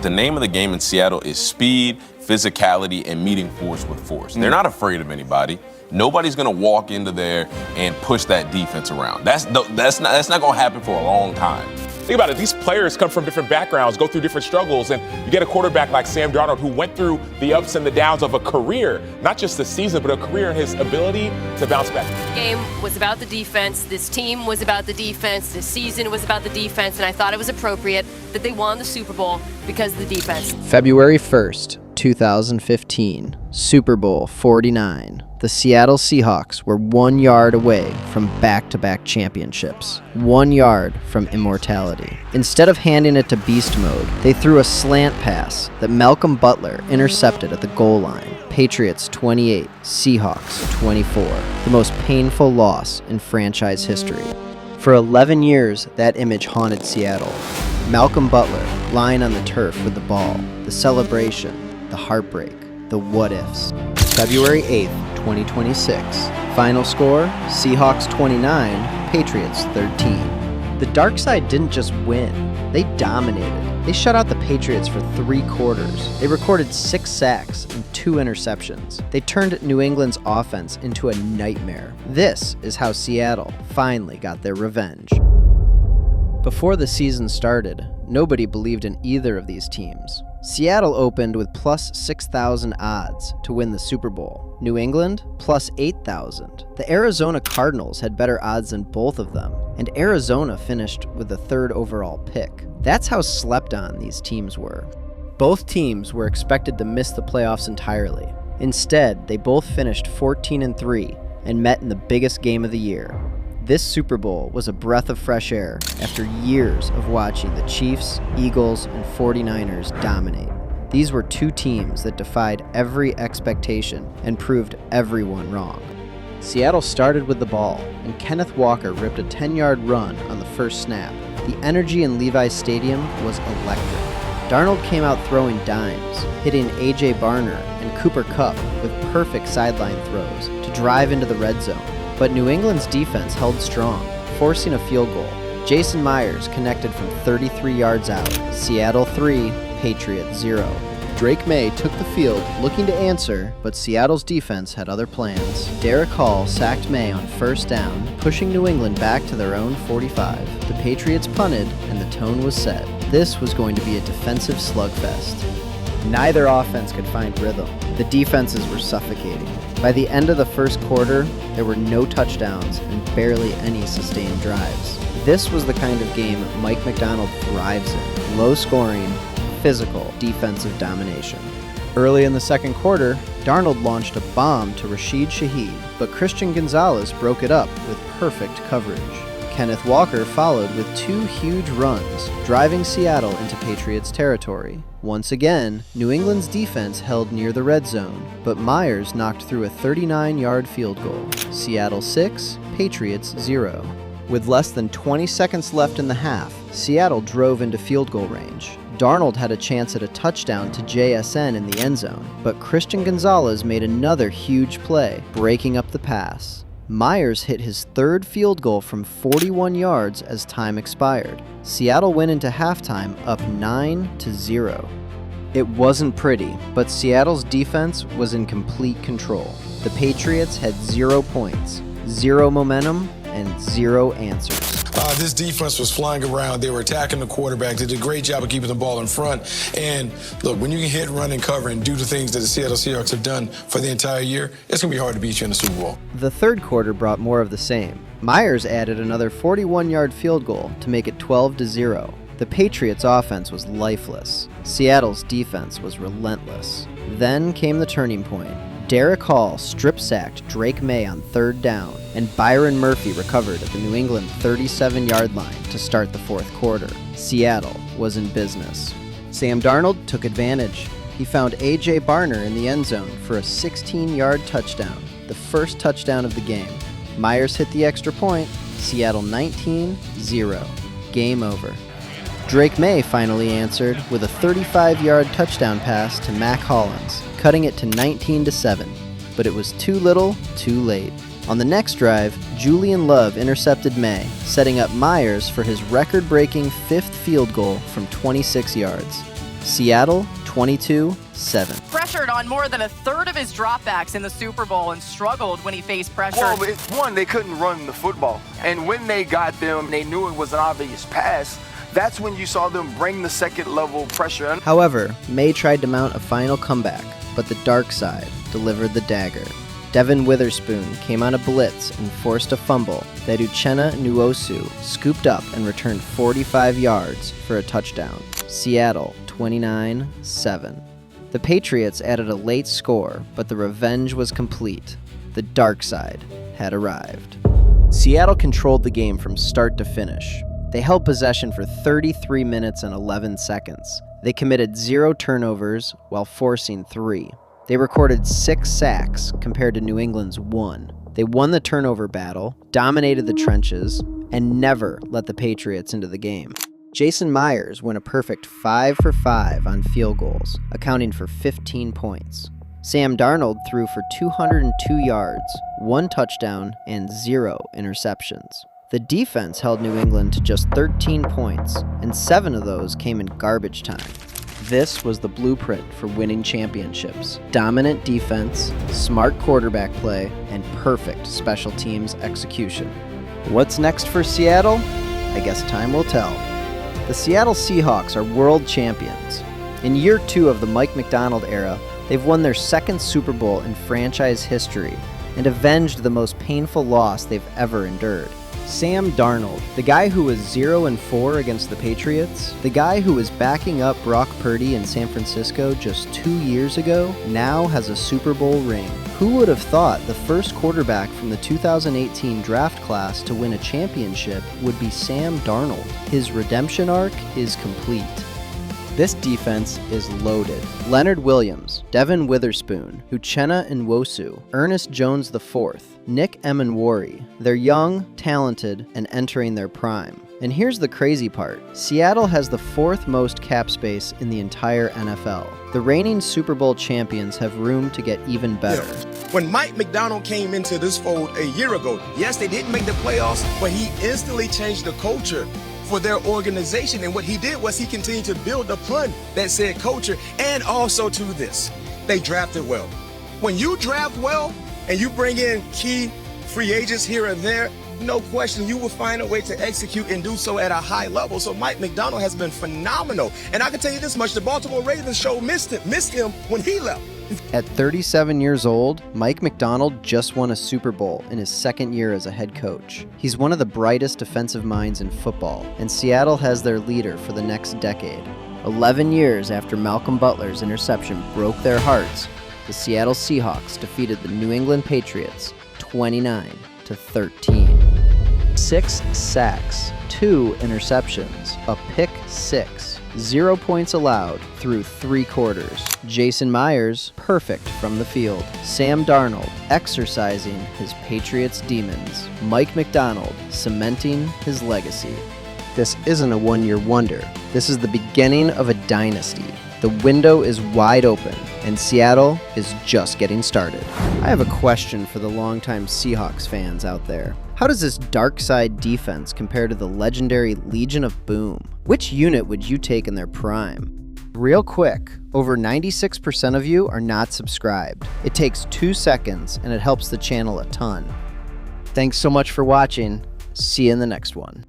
The name of the game in Seattle is speed, physicality, and meeting force with force. They're not afraid of anybody. Nobody's gonna walk into there and push that defense around. That's not gonna happen for a long time. Think about it, these players come from different backgrounds, go through different struggles, and you get a quarterback like Sam Darnold who went through the ups and the downs of a career, not just a season, but a career in his ability to bounce back. The game was about the defense, this team was about the defense, this season was about the defense, and I thought it was appropriate that they won the Super Bowl because of the defense. February 1st, 2015, Super Bowl 49. The Seattle Seahawks were 1 yard away from back-to-back championships, 1 yard from immortality. Instead of handing it to beast mode, they threw a slant pass that Malcolm Butler intercepted at the goal line. Patriots 28, Seahawks 24. The most painful loss in franchise history. For 11 years, that image haunted Seattle. Malcolm Butler lying on the turf with the ball, the celebration, the heartbreak, the what-ifs. February 8th, 2026. Final score, Seahawks 29, Patriots 13. The dark side didn't just win, they dominated. They shut out the Patriots for 3 quarters. They recorded 6 sacks and 2 interceptions. They turned New England's offense into a nightmare. This is how Seattle finally got their revenge. Before the season started, nobody believed in either of these teams. Seattle opened with plus 6,000 odds to win the Super Bowl. New England, plus 8,000. The Arizona Cardinals had better odds than both of them, and Arizona finished with the 3rd overall pick. That's how slept on these teams were. Both teams were expected to miss the playoffs entirely. Instead, they both finished 14-3 and met in the biggest game of the year. This Super Bowl was a breath of fresh air after years of watching the Chiefs, Eagles, and 49ers dominate. These were 2 teams that defied every expectation and proved everyone wrong. Seattle started with the ball, and Kenneth Walker ripped a 10-yard run on the first snap. The energy in Levi's Stadium was electric. Darnold came out throwing dimes, hitting A.J. Barner and Cooper Kupp with perfect sideline throws to drive into the red zone. But New England's defense held strong, forcing a field goal. Jason Myers connected from 33 yards out. Seattle 3, Patriots 0. Drake May took the field looking to answer, but Seattle's defense had other plans. Derek Hall sacked May on first down, pushing New England back to their own 45. The Patriots punted, and the tone was set. This was going to be a defensive slugfest. Neither offense could find rhythm. The defenses were suffocating. By the end of the first quarter, there were no touchdowns and barely any sustained drives. This was the kind of game Mike McDonald thrives in. Low scoring, physical, defensive domination. Early in the second quarter, Darnold launched a bomb to Rashid Shaheed, but Christian Gonzalez broke it up with perfect coverage. Kenneth Walker followed with 2 huge runs, driving Seattle into Patriots territory. Once again, New England's defense held near the red zone, but Myers knocked through a 39-yard field goal. Seattle 6, Patriots 0. With less than 20 seconds left in the half, Seattle drove into field goal range. Darnold had a chance at a touchdown to JSN in the end zone, but Christian Gonzalez made another huge play, breaking up the pass. Myers hit his 3rd field goal from 41 yards as time expired. Seattle went into halftime up 9-0. It wasn't pretty, but Seattle's defense was in complete control. The Patriots had 0 points, 0 momentum, and 0 answers. This defense was flying around. They were attacking the quarterback. They did a great job of keeping the ball in front. And look, when you can hit, run, and cover and do the things that the Seattle Seahawks have done for the entire year, it's going to be hard to beat you in the Super Bowl. The third quarter brought more of the same. Myers added another 41-yard field goal to make it 12-0. The Patriots' offense was lifeless. Seattle's defense was relentless. Then came the turning point. Derek Hall strip-sacked Drake May on 3rd down, and Byron Murphy recovered at the New England 37-yard line to start the 4th quarter. Seattle was in business. Sam Darnold took advantage. He found A.J. Barner in the end zone for a 16-yard touchdown, the first touchdown of the game. Myers hit the extra point. Seattle 19-0. Game over. Drake May finally answered with a 35-yard touchdown pass to Mac Hollins, cutting it to 19-7. But it was too little, too late. On the next drive, Julian Love intercepted May, setting up Myers for his record-breaking 5th field goal from 26 yards. Seattle 22-7. Pressured on more than a third of his dropbacks in the Super Bowl and struggled when he faced pressure. Well, one, they couldn't run the football. And when they got them, they knew it was an obvious pass. That's when you saw them bring the second level pressure. However, May tried to mount a final comeback, but the dark side delivered the dagger. Devin Witherspoon came on a blitz and forced a fumble that Uchenna Nwosu scooped up and returned 45 yards for a touchdown. Seattle 29-7. The Patriots added a late score, but the revenge was complete. The dark side had arrived. Seattle controlled the game from start to finish. They held possession for 33 minutes and 11 seconds. They committed 0 turnovers while forcing 3. They recorded 6 sacks compared to New England's 1. They won the turnover battle, dominated the trenches, and never let the Patriots into the game. Jason Myers went a perfect 5 for 5 on field goals, accounting for 15 points. Sam Darnold threw for 202 yards, 1 touchdown, and 0 interceptions. The defense held New England to just 13 points, and 7 of those came in garbage time. This was the blueprint for winning championships. Dominant defense, smart quarterback play, and perfect special teams execution. What's next for Seattle? I guess time will tell. The Seattle Seahawks are world champions. In year 2 of the Mike McDonald era, they've won their 2nd Super Bowl in franchise history and avenged the most painful loss they've ever endured. Sam Darnold, the guy who was 0-4 against the Patriots, the guy who was backing up Brock Purdy in San Francisco just 2 years ago, now has a Super Bowl ring. Who would have thought the first quarterback from the 2018 draft class to win a championship would be Sam Darnold? His redemption arc is complete. This defense is loaded. Leonard Williams, Devin Witherspoon, Uchenna Nwosu, Ernest Jones IV, Nick Emenwari. They're young, talented, and entering their prime. And here's the crazy part. Seattle has the 4th most cap space in the entire NFL. The reigning Super Bowl champions have room to get even better. When Mike McDonald came into this fold a year ago, yes, they didn't make the playoffs, but he instantly changed the culture for their organization. And what he did was he continued to build upon that said culture. And also to this, they drafted well. When you draft well and you bring in key free agents here and there, no question, you will find a way to execute and do so at a high level. So Mike McDonald has been phenomenal. And I can tell you this much, the Baltimore Ravens show missed him when he left. At 37 years old, Mike McDonald just won a Super Bowl in his 2nd year as a head coach. He's one of the brightest defensive minds in football, and Seattle has their leader for the next decade. 11 years after Malcolm Butler's interception broke their hearts, the Seattle Seahawks defeated the New England Patriots 29-13. 6 sacks, 2 interceptions, a pick 6, 0 points allowed through 3 quarters. Jason Myers, perfect from the field. Sam Darnold, exercising his Patriots demons. Mike McDonald, cementing his legacy. This isn't a one-year wonder. This is the beginning of a dynasty. The window is wide open, and Seattle is just getting started. I have a question for the longtime Seahawks fans out there. How does this dark side defense compare to the legendary Legion of Boom? Which unit would you take in their prime? Real quick, over 96% of you are not subscribed. It takes 2 seconds, and it helps the channel a ton. Thanks so much for watching. See you in the next one.